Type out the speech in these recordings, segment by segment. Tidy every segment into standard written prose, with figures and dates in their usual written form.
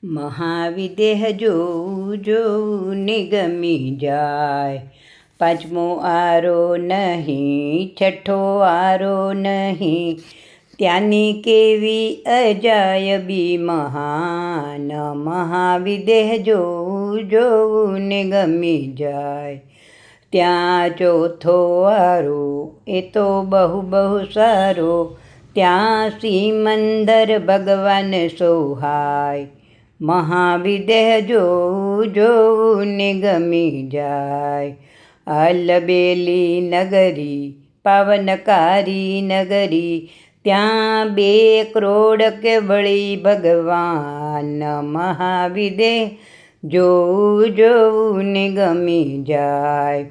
મહાવિદેહ જોઉં જોઉં ને ગમી જાય. પાંચમો આરો નહીં, છઠ્ઠો આરો નહીં, ત્યાંની કેવી અજાયબી મહાન. મહાવિદેહ જોઉં જોઉં ને ગમી જાય. ત્યાં ચોથો આરો એ તો બહુ બહુ સારો, ત્યાં સિમંદર ભગવાન સોહાય. મહાવિદેહ જોઉં જોઉં ને ગમી જાય. અલબેલી નગરી પાવનકારી નગરી, ત્યાં 2 કરોડ કેવળી ભગવાન. મહાવિદેહ જોઉં જોઉં ને ગમી જાય.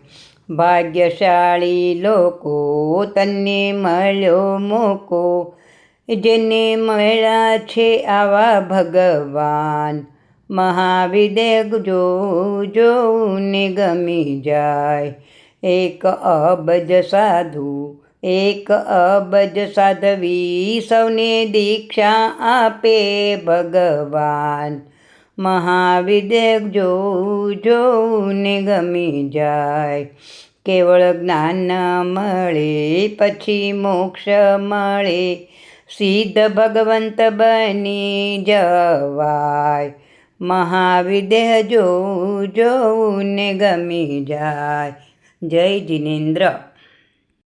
ભાગ્યશાળી લોકો તને મળ્યો મોકો, જેને મળ્યા છે આવા ભગવાન. મહાવિદેહ જોઉં જોઉં ને ગમી જાય. 1 અબજ સાધુ 1 અબજ સાધ્વી, સૌને દીક્ષા આપે ભગવાન. મહાવિદેહ જોઉં જોઉં ને ગમી જાય. કેવળ જ્ઞાન મળે પછી મોક્ષ મળે, સિદ્ધ ભગવંત બની જવાય. મહાવિદેહ જોઉં જોઉં ને ગમી જાય. જય જિનેન્દ્ર.